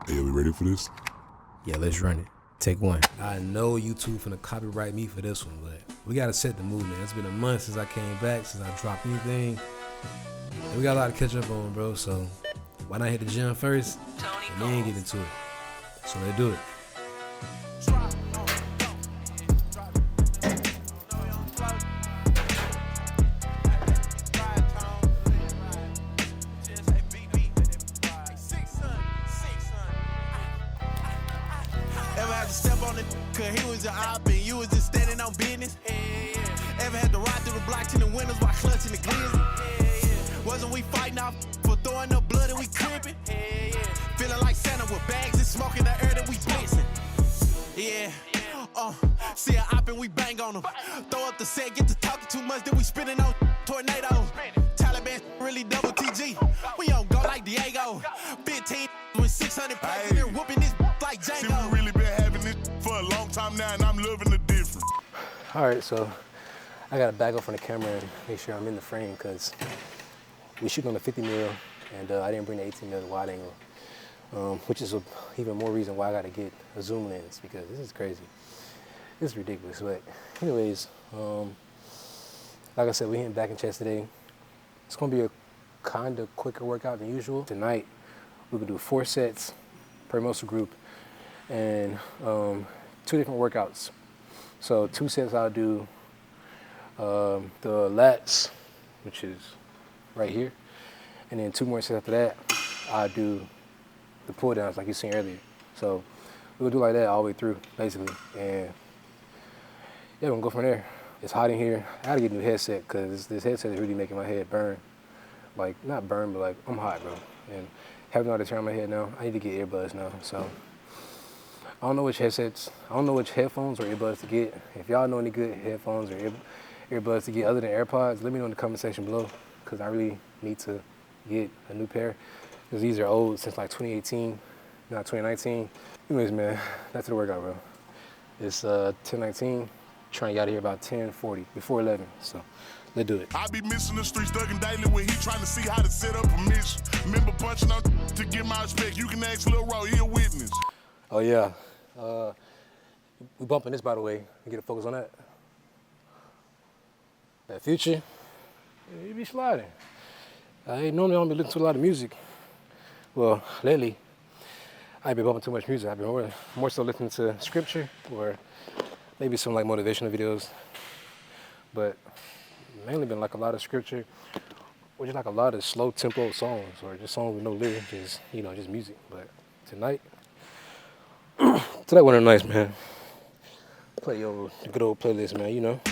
Hey, are we ready for this? Yeah, let's run it. Take one. I know YouTube finna copyright me for this one, but we gotta set the mood, man. It's been a month since I came back, since I dropped anything. And we got a lot to catch up on, bro, so why not hit the gym first and then get into it? So let's do it. Ever had to step on it, cause he was your op and you was just standing on business? Ever had to ride through the blocks in the windows while clutching the glizzy? Wasn't we fighting off for throwing up blood and we crippin'? Feeling like Santa with bags and smoking the air that we blitzing. See a op and we bang on them. Throw up the set, get to talking too much, then we spinning on tornadoes. Taliban really double TG. We don't go like Diego. 15 with 600 pounds and they're whooping this like Django. See, we really been having this for a long time now, and I'm loving the difference. All right, so I gotta back up from the camera and make sure I'm in the frame because we shooting on the 50 mil and I didn't bring the 18 mil wide angle, which is even more reason why I gotta get a zoom lens because this is crazy. This is ridiculous, but anyways, like I said, we hitting back and chest today. It's gonna be a kind of quicker workout than usual. Tonight, we're gonna do 4 sets per muscle group and 2 different workouts. So 2 sets I'll do the lats, which is right here, and then 2 more sets after that, I'll do the pull downs like you seen earlier. So we'll do like that all the way through, basically, and yeah, we're gonna go from there. It's hot in here. I gotta get a new headset because this headset is really making my head burn. Like, not burn, but like, I'm hot, bro. And having all the turn on my head now, I need to get earbuds now. So I don't know which headsets, I don't know which headphones or earbuds to get. If y'all know any good headphones or earbuds to get other than AirPods, let me know in the comment section below because I really need to get a new pair because these are old since like 2018, not 2019. Anyways, man, that's the workout, bro. It's 10:19. Trying to get out of here about 10:40, before 11, so let's do it. I be missing the streets, thugging daily when he trying to see how to set up a mission. Remember punching on to get my respect. You can ask Lil Ro, he a witness. Oh yeah, we bumping this, by the way. We get a focus on that. That Future, yeah, you be sliding. Normally I don't be listening to a lot of music. Well, lately, I ain't been bumping too much music. I've been more so listening to scripture or maybe some like motivational videos, but mainly been like a lot of scripture, or just like a lot of slow tempo songs, or just songs with no lyrics, just just music. But tonight went nice, man. Play your good old playlist, man.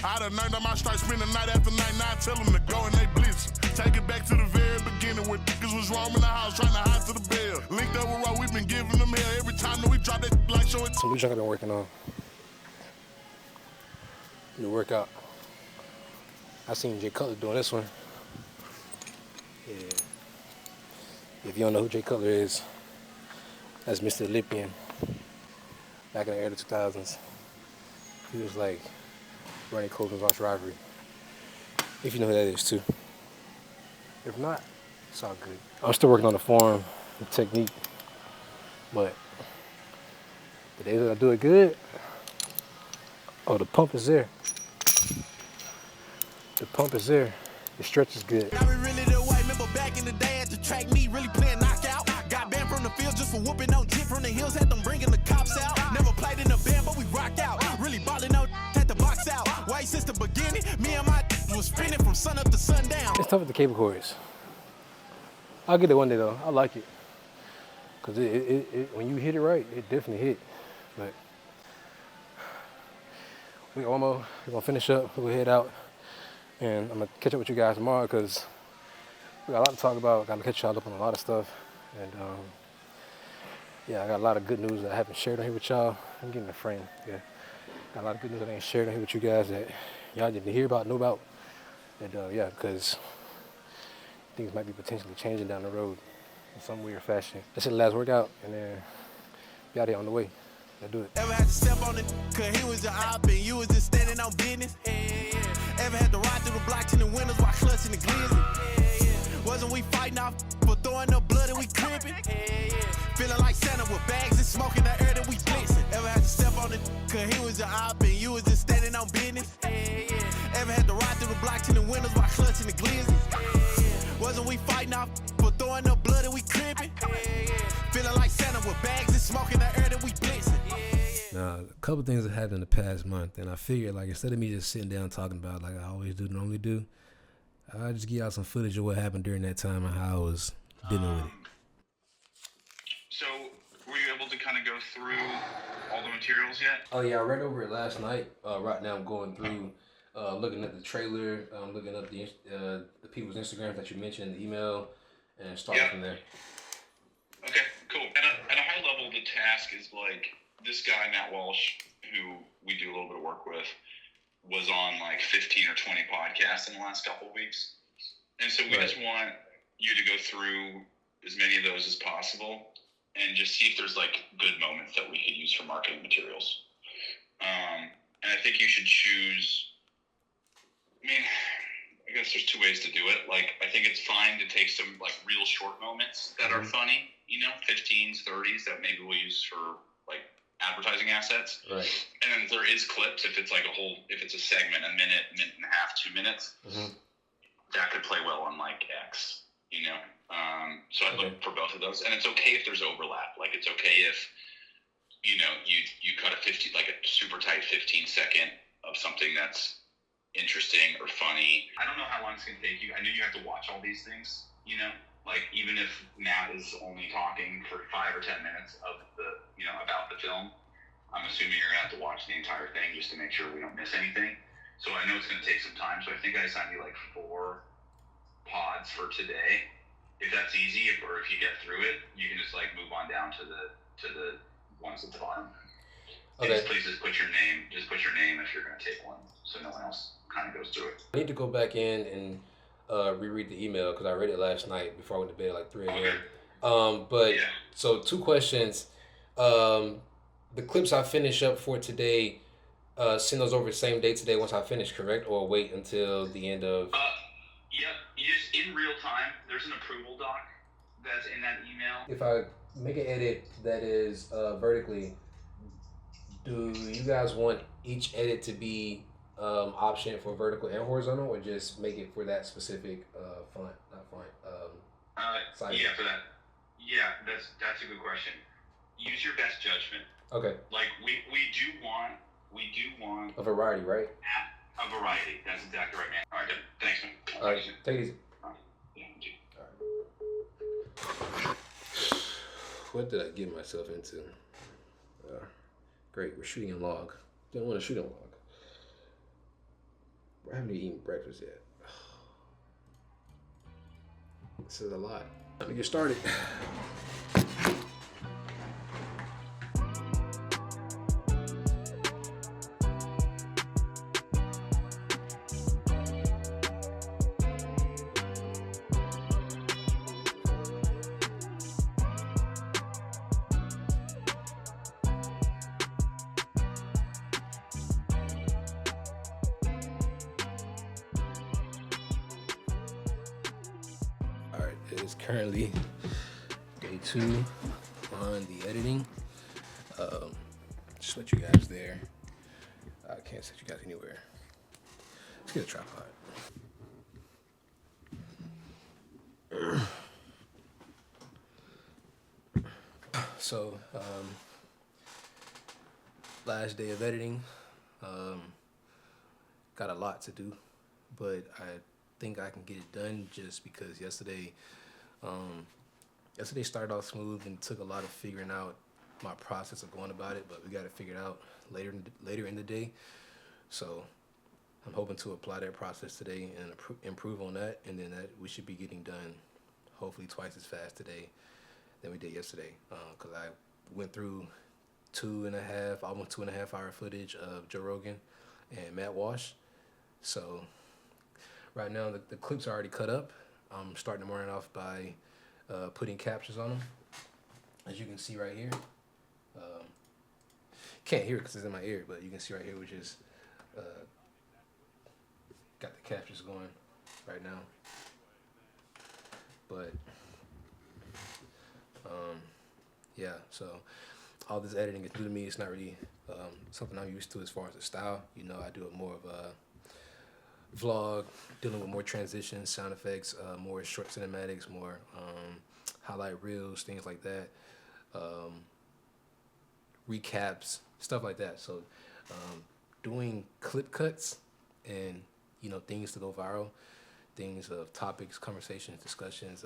I done earned on my stripes, spend the night after night, now I tell them to go and they blitz. Take it back to the very beginning when niggas was roaming the house trying to hide to the bell. Linked up with Ro, we been giving them hell every time that we drop that like show it. So what y'all been working on? New workout. I seen Jay Cutler doing this one. Yeah. If you don't know who Jay Cutler is, that's Mr. Olympian. Back in the early 2000s. He was like Ronnie Coleman's arch rivalry. If you know who that is too. If not, it's all good. I'm still working on the form and technique, but the days that I do it good, oh, the pump is there. The pump is there. The stretch is good. I been really the way. Remember back in the day at the track, me really playing knockout. Got banned from the field just for whooping on jip from the hills. Had them bringing the cops out. Never played in a band, but we rocked out. Really balling out, had the box out. Way since the beginning, me and my was spinning from sun up to sundown. It's tough with the cable cords. I'll get it one day though. I like it. Cause when you hit it right, it definitely hit. But we got one more. We're gonna finish up. We'll head out. And I'm gonna catch up with you guys tomorrow because we got a lot to talk about. Gotta catch y'all up on a lot of stuff. And yeah, I got a lot of good news that I haven't shared on here with y'all. I'm getting a frame. Yeah, got a lot of good news that I ain't shared on here with you guys that y'all didn't hear about, know about. And yeah, because things might be potentially changing down the road in some weird fashion. This is the last workout, and then be out here on the way. Let's do it. Ever had to step on it, cause he was your op and you was just standing on business? Ever had to ride through the blocks in the windows while clutching the glizzy? Wasn't we fighting off for throwing up blood and we crippin'? Feeling like Santa with bags and smoke in the air that we blitzing. Ever had to step on it, cause he was your op and you was just standing on business? Ever had to ride through the blocks in the windows while clutching the glizzy? Wasn't we fighting off for throwing up blood and we crippin'? Feeling like Santa with bags and smoke in the air that we blitzing. Now, a couple things that happened in the past month, and I figured, like, instead of me just sitting down talking about like I always do, normally do, I'll just give out some footage of what happened during that time and how I was dealing with it. So, were you able to kind of go through all the materials yet? Oh yeah, I read over it last night. Right now I'm going through, looking at the trailer, looking up the people's Instagrams that you mentioned in the email, and starting from there. Okay, cool. At a high level, the task is like, this guy, Matt Walsh, who we do a little bit of work with, was on like 15 or 20 podcasts in the last couple of weeks. And so we just want you to go through as many of those as possible and just see if there's like good moments that we could use for marketing materials. And I think you should choose, I mean, I guess there's two ways to do it. Like, I think it's fine to take some like real short moments that are funny, 15s, 30s that maybe we'll use for like advertising assets. Right. And then there is clips if it's like if it's a segment, a minute and a half, 2 minutes, that could play well on like X, So I'd look for both of those. And it's okay if there's overlap. Like, it's okay if, you cut a super tight 15-second of something that's interesting or funny. I don't know how long it's going to take you. I know you have to watch all these things, like even if Matt is only talking for 5 or 10 minutes of the, about the film, I'm assuming you're going to have to watch the entire thing just to make sure we don't miss anything. So I know it's going to take some time. So I think I assigned you like 4 pods for today. If that's easy, or if you get through it, you can just like move on down to the ones at the bottom. Okay. Please just put your name. Just put your name if you're going to take one, so no one else kind of goes through it. I need to go back in and reread the email because I read it last night before I went to bed at like 3 a.m. So 2 questions. The clips I finish up for today, send those over the same day today once I finish, correct? Or wait until the end of... Yep. You just, in real time, there's an approval doc that's in that email. If I make an edit that is vertically, do you guys want each edit to be option for vertical and horizontal, or just make it for that specific size? Yeah, for that. Yeah, that's a good question. Use your best judgment. Okay. Like we do want a variety, right? A variety. That's exactly right, man. All right, good. Thanks, man. All right, take it easy. All right. What did I get myself into? Great, we're shooting a log. Didn't want to shoot a log. I haven't even eaten breakfast yet. This is a lot. Let me get started. It is currently day 2 on the editing. Just let you guys there. I can't set you guys anywhere. Let's get a tripod. So, last day of editing. Got a lot to do, but I think I can get it done just because yesterday started off smooth and took a lot of figuring out my process of going about it, but we got it figured out later in the day. So I'm hoping to apply that process today and improve on that, and then that we should be getting done hopefully twice as fast today than we did yesterday, because I went through 2.5, almost 2.5 hour footage of Joe Rogan and Matt Walsh. So right now the clips are already cut up. I'm starting the morning off by putting captions on them, as you can see right here. Can't hear it because it's in my ear, but you can see right here, which is got the captions going right now. But yeah, so all this editing is new to me. It's not really something I'm used to as far as the style. You know, I do a more of a vlog, dealing with more transitions, sound effects, more short cinematics, more highlight reels, things like that, recaps, stuff like that. So doing clip cuts and, you know, things to go viral, things of topics, conversations, discussions,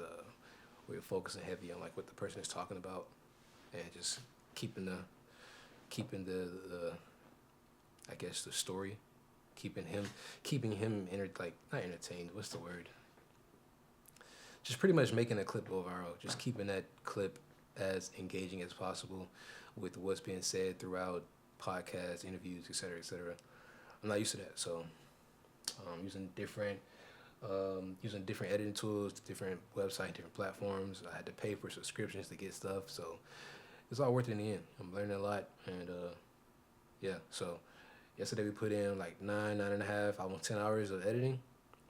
where you're focusing heavy on like what the person is talking about, and just keeping the I guess the story, keeping him not entertained. What's the word? Just pretty much making a clip go viral. Just keeping that clip as engaging as possible with what's being said throughout podcasts, interviews, etc., etc. I'm not used to that, so using different editing tools, different websites, different platforms. I had to pay for subscriptions to get stuff, so it's all worth it in the end. I'm learning a lot, and yeah. So yesterday we put in like 9.5, almost 10 hours of editing.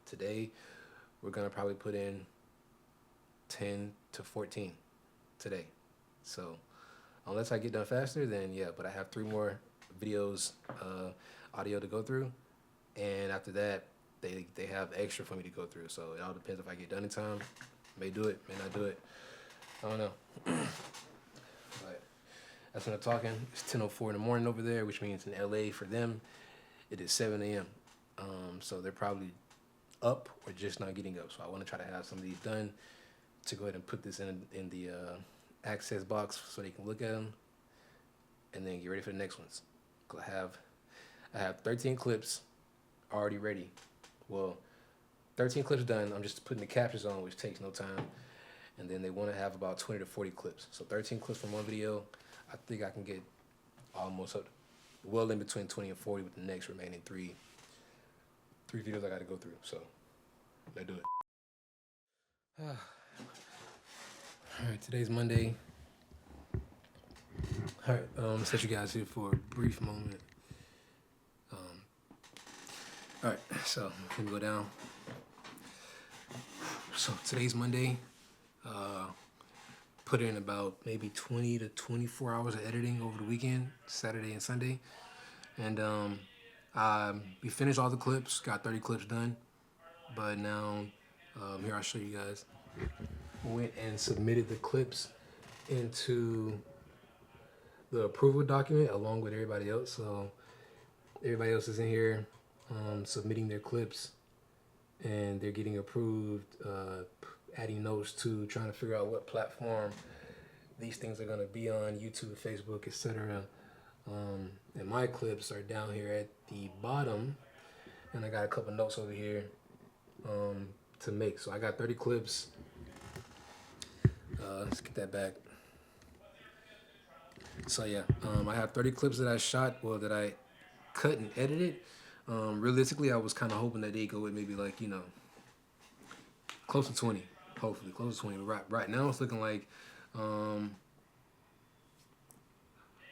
Today we're gonna probably put in 10 to 14 today. So unless I get done faster, then yeah. But I have 3 more videos, audio to go through, and after that, they have extra for me to go through. So it all depends if I get done in time. May do it, may not do it. I don't know. But that's when I'm talking. It's 10:04 in the morning over there, which means in LA for them, it is 7 a.m. So they're probably up or just not getting up. So I want to try to have some of these done to go ahead and put this in the access box so they can look at them, and then get ready for the next ones. I have 13 clips already ready. Well, 13 clips done. I'm just putting the captions on, which takes no time. And then they want to have about 20 to 40 clips. So 13 clips from one video. I think I can get almost up, well in between 20 and 40 with the next remaining three videos I got to go through. So let's do it. All right, today's Monday. All right, set you guys here for a brief moment. All right, so let me go down. So today's Monday. Put in about maybe 20 to 24 hours of editing over the weekend, Saturday and Sunday. And we finished all the clips, got 30 clips done. But now, here I'll show you guys. Went and submitted the clips into the approval document along with everybody else. So everybody else is in here submitting their clips, and they're getting approved, adding notes to, trying to figure out what platform these things are going to be on, YouTube, Facebook, etc. And my clips are down here at the bottom, and I got a couple notes over here to make. So I got 30 clips. Let's get that back. So yeah, I have 30 clips that I shot, well, that I cut and edited. Realistically, I was kind of hoping that they go with maybe like, you know, close to 20. Hopefully, close to 20. Right now, it's looking like, well,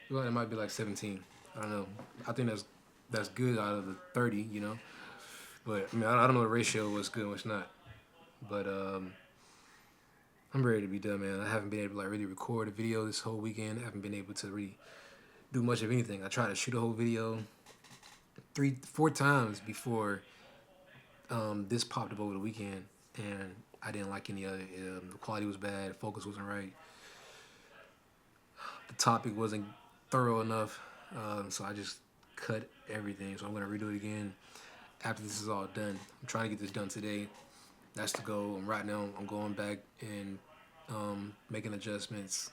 it might be like 17. I don't know. I think that's good out of the 30, you know. But I mean, I don't know the ratio, what's good and what's not. But I'm ready to be done, man. I haven't been able to like really record a video this whole weekend. I haven't been able to really do much of anything. I tried to shoot a whole video 3-4 times before this popped up over the weekend, and I didn't like any of it. The quality was bad, the focus wasn't right, the topic wasn't thorough enough, so I just cut everything. So I'm gonna redo it again after this is all done. I'm trying to get this done today. That's the goal. And right now I'm going back and making adjustments,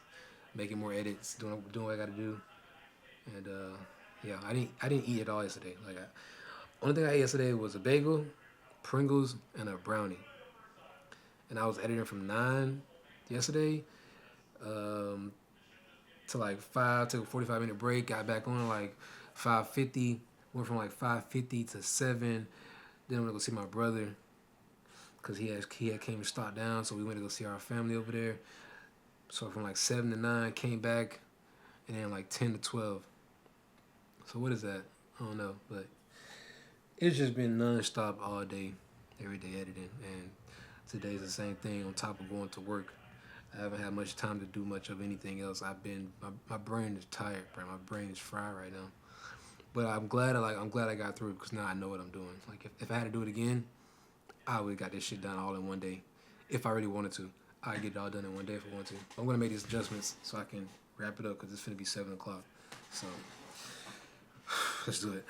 making more edits, doing what I gotta do. And yeah, I didn't eat at all yesterday. Like, only thing I ate yesterday was a bagel, Pringles, and a brownie. And I was editing from 9 yesterday to like 5, took a 45-minute break, got back on like 5:50, went from like 5:50 to 7. Then I went to go see my brother because he had came to stop down, so we went to go see our family over there. So from like 7 to 9, came back, and then like 10 to 12. So what is that? I don't know, but it's just been non-stop all day, every day editing. And Today's the same thing on top of going to work. I haven't had much time to do much of anything else. My brain is tired, bro. My brain is fried right now. But I'm glad I got through it because now I know what I'm doing. Like if I had to do it again, I would have got this shit done all in one day. If I really wanted to, I'd get it all done in one day if I want to. I'm gonna make these adjustments so I can wrap it up because it's finna be 7 o'clock. So let's do it.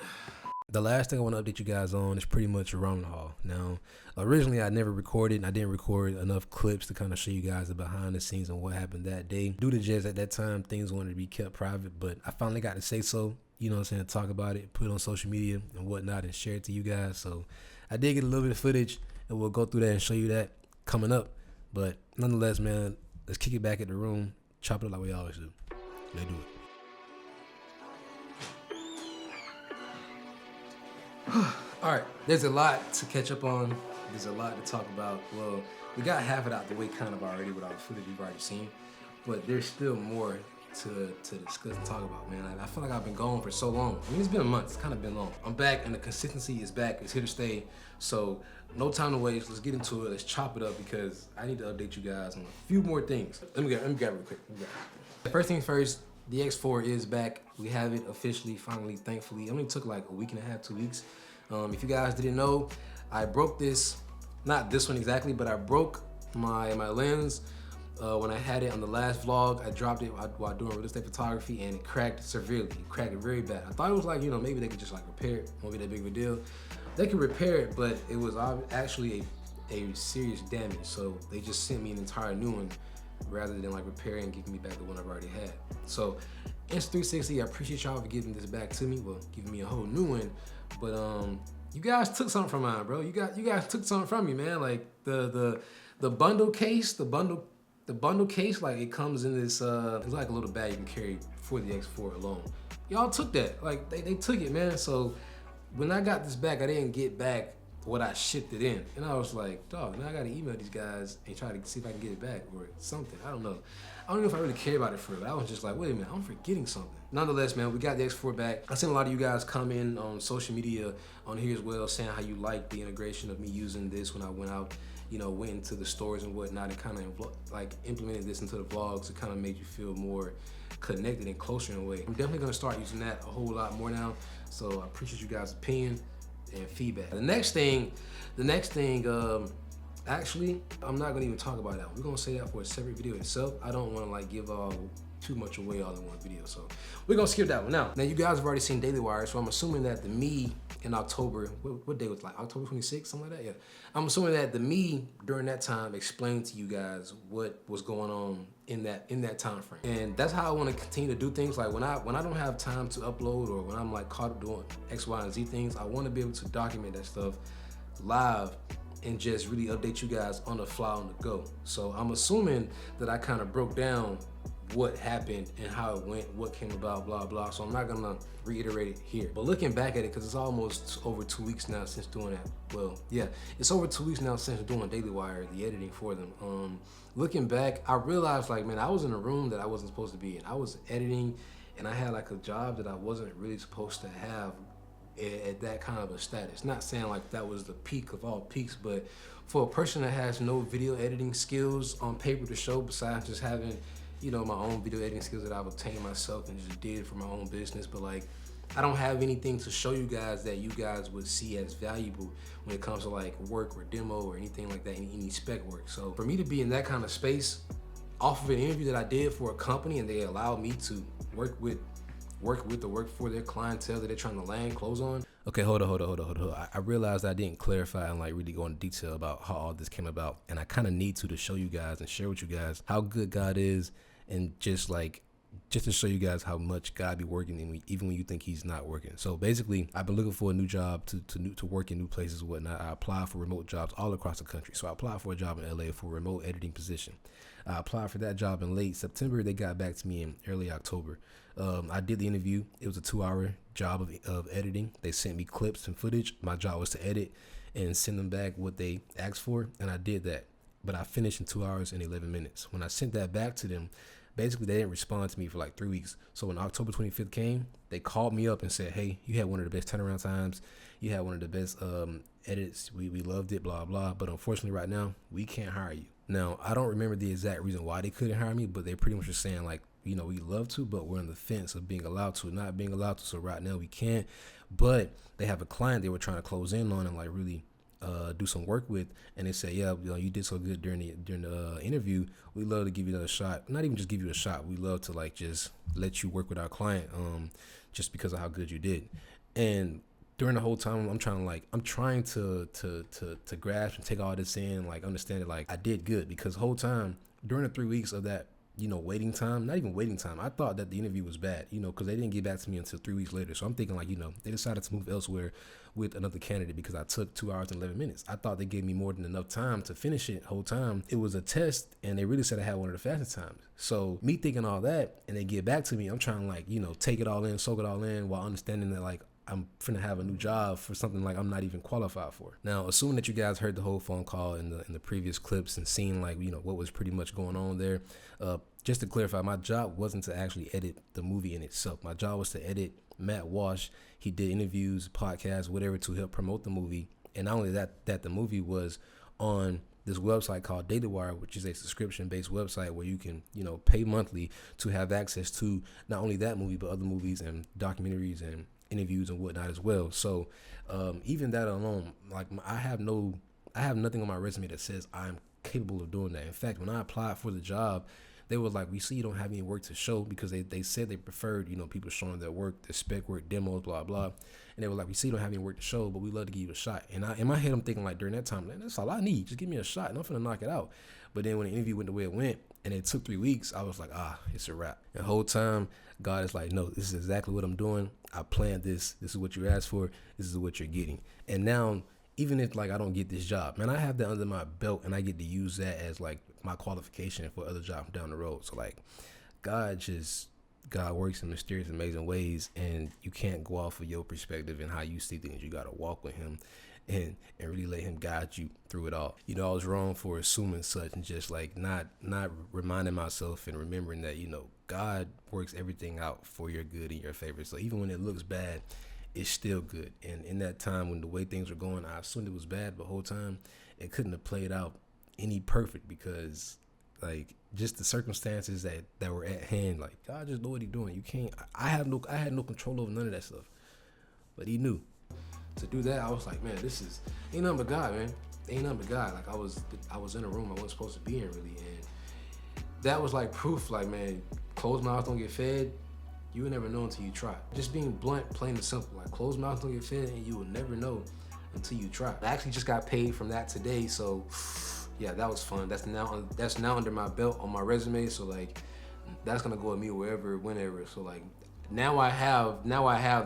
The last thing I want to update you guys on is pretty much Ramadan Hall. Now, originally I never recorded, and I didn't record enough clips to kind of show you guys the behind the scenes and what happened that day. Due to just at that time, things wanted to be kept private, but I finally got to say so, you know what I'm saying, talk about it, put it on social media and whatnot and share it to you guys. So I did get a little bit of footage, and we'll go through that and show you that coming up. But nonetheless, man, let's kick it back at the room, chop it up like we always do. Let's do it. All right, there's a lot to catch up on. There's a lot to talk about. Well, we got half it out the way kind of already with all the footage you've already seen, but there's still more to discuss and talk about, man. I feel like I've been gone for so long. I mean, it's been a month. It's kind of been long. I'm back, and the consistency is back. It's here to stay. So no time to waste. Let's get into it. Let's chop it up because I need to update you guys on a few more things. Let me get real quick. First thing first, the X4 is back. We have it officially, finally, thankfully. It only took like a week and a half, 2 weeks. If you guys didn't know, I broke this, not this one exactly, but I broke my lens when I had it on the last vlog. I dropped it while doing real estate photography, and it cracked severely. It cracked it very bad. I thought it was like, you know, maybe they could just like repair it. Won't be that big of a deal. They could repair it, but it was actually a serious damage. So they just sent me an entire new one rather than like repairing and giving me back the one I've already had. So Insta360, I appreciate y'all for giving this back to me. Well, giving me a whole new one. But you guys took something from mine, bro. You guys took something from me, man. Like the bundle case, the bundle case, like it comes in this it's like a little bag you can carry for the X4 alone. Y'all took that. Like they took it, man. So when I got this back, I didn't get back what I shipped it in. And I was like, dog, now I gotta email these guys and try to see if I can get it back or something. I don't know. I don't know if I really care about it for real. I was just like, wait a minute, I'm forgetting something. Nonetheless, man, we got the X4 back. I seen a lot of you guys come in on social media on here as well, saying how you like the integration of me using this when I went out, you know, went into the stores and whatnot, and kind of like implemented this into the vlogs to kind of make you feel more connected and closer in a way. I'm definitely gonna start using that a whole lot more now. So I appreciate you guys' opinion and feedback. The next thing, actually, I'm not gonna even talk about that. We're gonna say that for a separate video itself. I don't wanna like give too much away all in one video. So we're gonna skip that one. Now you guys have already seen Daily Wire, so I'm assuming that the me in October, what day was it, like October 26th, something like that? Yeah. I'm assuming that the me during that time explained to you guys what was going on in that time frame. And that's how I wanna continue to do things. Like when I don't have time to upload or when I'm like caught up doing X, Y, and Z things, I wanna be able to document that stuff live and just really update you guys on the fly, on the go. So I'm assuming that I kind of broke down what happened and how it went, what came about, blah, blah. So I'm not gonna reiterate it here. But looking back at it, because it's almost over 2 weeks now since doing that. Well, yeah, it's over 2 weeks now since doing Daily Wire, the editing for them. Looking back, I realized like, man, I was in a room that I wasn't supposed to be in. I was editing and I had like a job that I wasn't really supposed to have at that kind of a status. Not saying like that was the peak of all peaks, but for a person that has no video editing skills on paper to show besides just having, you know, my own video editing skills that I've obtained myself and just did for my own business, but like I don't have anything to show you guys that you guys would see as valuable when it comes to like work or demo or anything like that, any spec work. So for me to be in that kind of space off of an interview that I did for a company and they allowed me to work for their clientele that they're trying to land close on. Okay, hold on. I realized I didn't clarify and like really go into detail about how all this came about, and I kind of need to show you guys and share with you guys how good God is, and just to show you guys how much God be working even when you think he's not working. So basically, I've been looking for a new job to work in new places and whatnot. I applied for remote jobs all across the country. So I applied for a job in LA for a remote editing position. I applied for that job in late September. They got back to me in early October. I did the interview. It was a 2-hour job of editing. They sent me clips and footage. My job was to edit and send them back what they asked for, and I did that. But I finished in 2 hours and 11 minutes. When I sent that back to them, basically they didn't respond to me for like 3 weeks. So when October 25th came, they called me up and said, hey, you had one of the best turnaround times. You had one of the best edits. We loved it, blah, blah. But unfortunately right now, we can't hire you. Now, I don't remember the exact reason why they couldn't hire me, but they pretty much were saying like, you know, we love to, but we're on the fence of being allowed to, not being allowed to. So right now we can't. But they have a client they were trying to close in on and like really do some work with, and they say, yeah, you know, you did so good during the interview. We love to give you another shot. Not even just give you a shot. We love to like just let you work with our client, just because of how good you did. And during the whole time, I'm trying to grasp and take all this in, like understand it, like I did good, because the whole time during the 3 weeks of that, you know, waiting time, not even waiting time, I thought that the interview was bad, you know, because they didn't get back to me until 3 weeks later. So I'm thinking like, you know, they decided to move elsewhere with another candidate because I took 2 hours and 11 minutes. I thought they gave me more than enough time to finish it. Whole time it was a test, and they really said I had one of the fastest times. So me thinking all that, and they get back to me, I'm trying to like, you know, take it all in, soak it all in, while understanding that like I'm finna have a new job for something like I'm not even qualified for. Now, assuming that you guys heard the whole phone call in the previous clips and seen like, you know, what was pretty much going on there, just to clarify, my job wasn't to actually edit the movie in itself. My job was to edit Matt Walsh. He did interviews, podcasts, whatever, to help promote the movie. And not only that the movie was on this website called DataWire, which is a subscription-based website where you can, you know, pay monthly to have access to not only that movie, but other movies and documentaries and interviews and whatnot as well. So even that alone, like I have nothing on my resume that says I'm capable of doing that. In fact, when I applied for the job, they were like, we see you don't have any work to show, because they said they preferred, you know, people showing their work, their spec work, demos, blah, blah. And they were like, we see you don't have any work to show, but we love to give you a shot. And in my head, I'm thinking like during that time, man, that's all I need. Just give me a shot and I'm finna knock it out. But then when the interview went the way it went and it took 3 weeks, I was like, it's a wrap. The whole time, God is like, no, this is exactly what I'm doing. I planned this. This is what you asked for. This is what you're getting. And now, even if like I don't get this job, man, I have that under my belt and I get to use that as like my qualification for other jobs down the road. So like God works in mysterious, amazing ways, and you can't go off of your perspective and how you see things. You got to walk with him and really let him guide you through it all. You know, I was wrong for assuming such and just like not reminding myself and remembering that, you know, God works everything out for your good and your favor. So even when it looks bad, it's still good. And in that time when the way things were going, I assumed it was bad, but the whole time it couldn't have played out any perfect, because like just the circumstances that were at hand, like God just know what he's doing. You can't, I had no control over none of that stuff, but he knew. To do that, I was like, man, this is ain't nothing but God, man. Ain't nothing but God. Like I was in a room I wasn't supposed to be in, really, and that was like proof. Like, man, closed mouths don't get fed. You will never know until you try. Just being blunt, plain and simple. Like closed mouths don't get fed, and you will never know until you try. I actually just got paid from that today, so yeah, that was fun. That's now under my belt on my resume. So like, that's gonna go with me wherever, whenever. So like. Now I have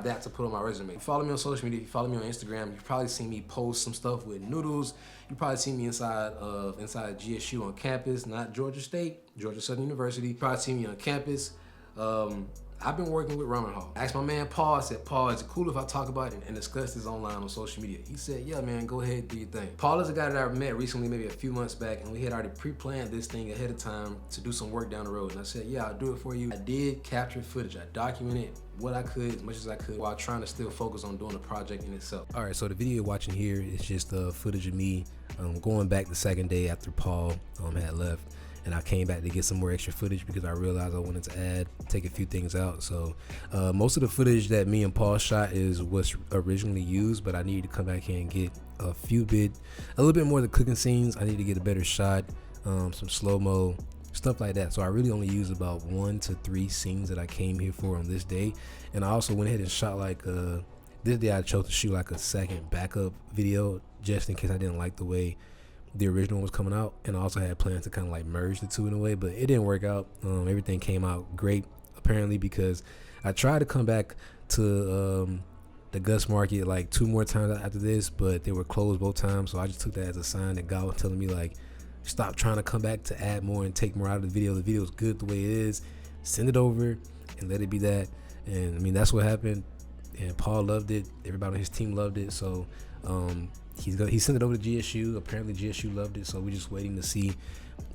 that to put on my resume. If you follow me on social media, if you follow me on Instagram, you've probably seen me post some stuff with Noodles. You probably seen me inside GSU on campus, not Georgia State, Georgia Southern University. You probably seen me on campus. I've been working with Ramen Hall. I asked my man Paul, I said, Paul, is it cool if I talk about it and discuss this online on social media? He said, yeah, man, go ahead, do your thing. Paul is a guy that I met recently, maybe a few months back, and we had already pre-planned this thing ahead of time to do some work down the road. And I said, yeah, I'll do it for you. I did capture footage. I documented what I could, as much as I could, while trying to still focus on doing the project in itself. All right, so the video you're watching here is just footage of me going back the second day after Paul had left. And I came back to get some more extra footage because I realized I wanted to take a few things out. So most of the footage that me and Paul shot is what's originally used, but I need to come back here and get a little bit more of the cooking scenes. I need to get a better shot, some slow-mo, stuff like that. So I really only used about 1 to 3 scenes that I came here for on this day. And I also went ahead and shot like this day I chose to shoot like a second backup video just in case I didn't like the way the original was coming out, and I also had plans to kind of like merge the two in a way, but it didn't work out. Everything came out great apparently, because I tried to come back to the Gus Market like 2 more times after this, but they were closed both times. So I just took that as a sign that God was telling me like, stop trying to come back to add more and take more out of the video. The video is good the way it is. Send it over and let it be that. And I mean, that's what happened. And Paul loved it. Everybody on his team loved it. So he sent it over to GSU. Apparently GSU loved it, so we're just waiting to see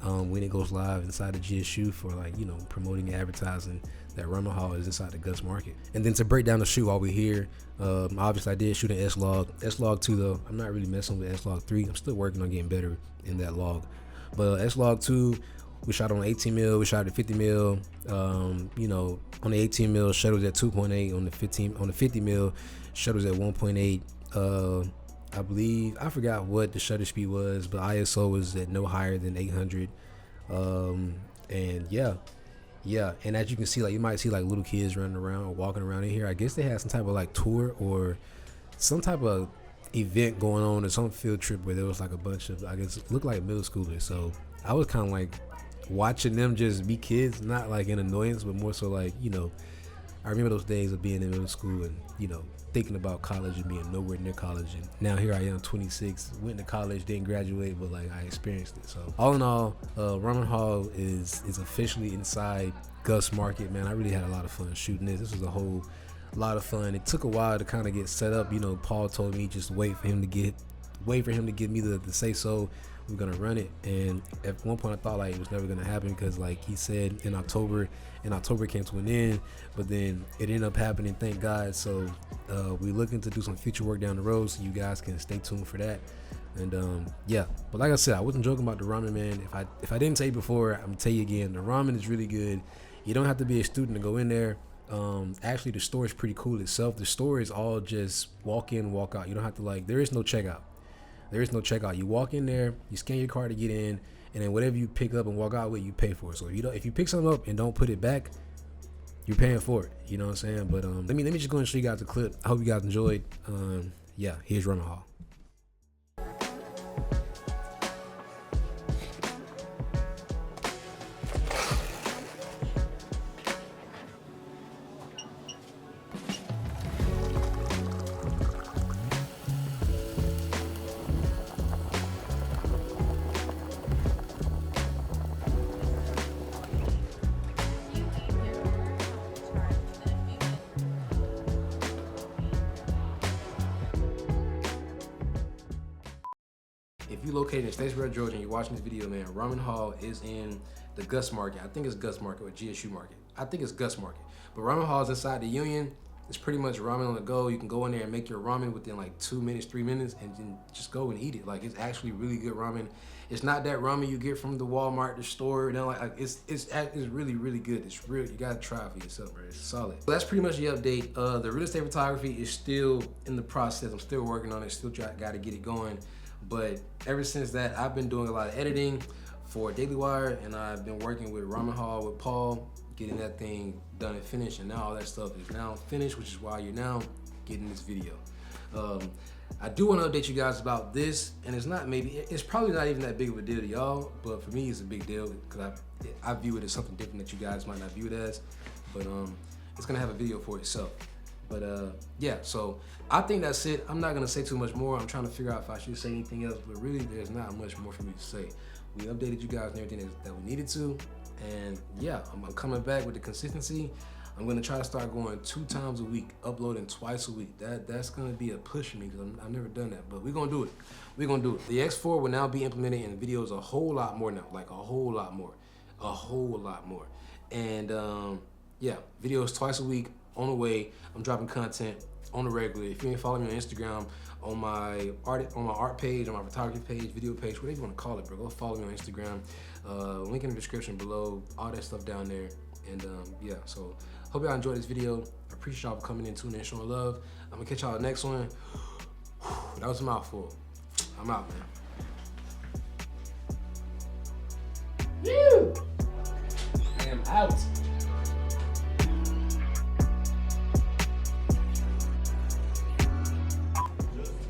when it goes live inside the GSU for like, you know, promoting and advertising that Ramen Hall is inside the Gus Market. And then to break down the shoe while we're here, obviously I did shoot an S-Log. S-Log 2 though, I'm not really messing with S-Log 3. I'm still working on getting better in that log. But S-Log 2, we shot on 18 mil, we shot at 50 mil. You know, on the 18 mil, shutters at 2.8. On the 50 mil, shutters at 1.8. I believe, I forgot what the shutter speed was, but ISO was at no higher than 800. And yeah. And as you can see, like, you might see like little kids running around or walking around in here. I guess they had some type of like tour or some type of event going on, or some field trip where there was like a bunch of, I guess, it looked like middle schoolers. So I was kind of like watching them just be kids, not like an annoyance, but more so like, you know, I remember those days of being in middle school and, you know, thinking about college and being nowhere near college. And now here I am, 26, went to college, didn't graduate, but like I experienced it. So all in all, Ramen Hall is officially inside Gus Market, man. I really had a lot of fun shooting this. This was a whole lot of fun. It took a while to kind of get set up. You know, Paul told me just wait for him to give me the say so. We're gonna run it, and at one point I thought like it was never gonna happen because like he said in October came to an end, but then it ended up happening, thank God. So we're looking to do some future work down the road, so you guys can stay tuned for that. And yeah, but like I said, I wasn't joking about the ramen, man. If I didn't say it before, I'm gonna tell you again, the ramen is really good. You don't have to be a student to go in there. Actually the store is pretty cool itself. The store is all just walk in, walk out. You don't have to like, there is no checkout. You walk in there, you scan your card to get in, and then whatever you pick up and walk out with, you pay for it. So if you pick something up and don't put it back, you're paying for it. You know what I'm saying? But let me just go and show you guys the clip. I hope you guys enjoyed. Yeah, here's Ramen Hall. If you're located in Statesboro, Georgia, and you're watching this video, man, Ramen Hall is in the Gus Market. I think it's Gus Market or GSU Market. I think it's Gus Market. But Ramen Hall is inside the Union. It's pretty much ramen on the go. You can go in there and make your ramen within like 2 minutes, 3 minutes, and then just go and eat it. Like, it's actually really good ramen. It's not that ramen you get from the Walmart, the store. You know, like it's really, really good. It's real. You gotta try it for yourself, bro. It's solid. So that's pretty much the update. The real estate photography is still in the process. I'm still working on it. Still got to get it going. But ever since that, I've been doing a lot of editing for Daily Wire, and I've been working with Ramen Hall with Paul, getting that thing done and finished. And now all that stuff is now finished, which is why you're now getting this video. I do want to update you guys about this, and it's probably not even that big of a deal to y'all, but for me it's a big deal because I view it as something different that you guys might not view it as. But it's gonna have a video for itself. But yeah, so I think that's it. I'm not gonna say too much more. I'm trying to figure out if I should say anything else, but really there's not much more for me to say. We updated you guys and everything that we needed to, and yeah, I'm coming back with the consistency. I'm gonna try to start going 2 times a week, uploading twice a week. That's gonna be a push for me because I've never done that, but we're gonna do it. We're gonna do it. The X4 will now be implemented in videos a whole lot more now, like a whole lot more. And yeah, videos twice a week on the way. I'm dropping content on the regular. If you ain't following me on Instagram, on my art page, on my photography page, video page, whatever you want to call it, bro, go follow me on Instagram. Link in the description below, all that stuff down there. And yeah, so hope y'all enjoyed this video. I appreciate y'all for coming in, tuning in, showing love. I'm gonna catch y'all the next one. That was a mouthful. I'm out, man. Woo! I am out.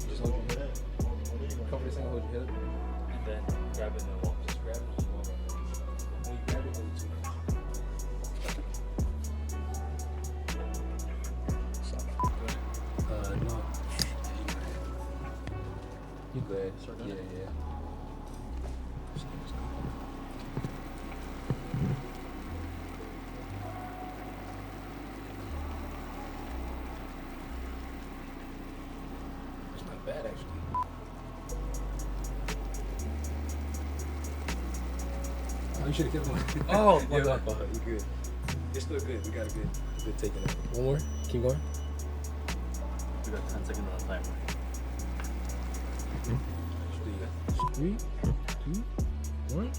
Just hold your head up. Cover this thing, hold your head up. And then grab it and walk. Just grab it and walk. When you grab it, hold it to it. No. You go ahead. Yeah. It's not bad, actually. you should have kept going. Oh, my God. You good. It's still good. We got a good take in it. One more. Keep going. We got 10 seconds on the timer. 3, 2, 1.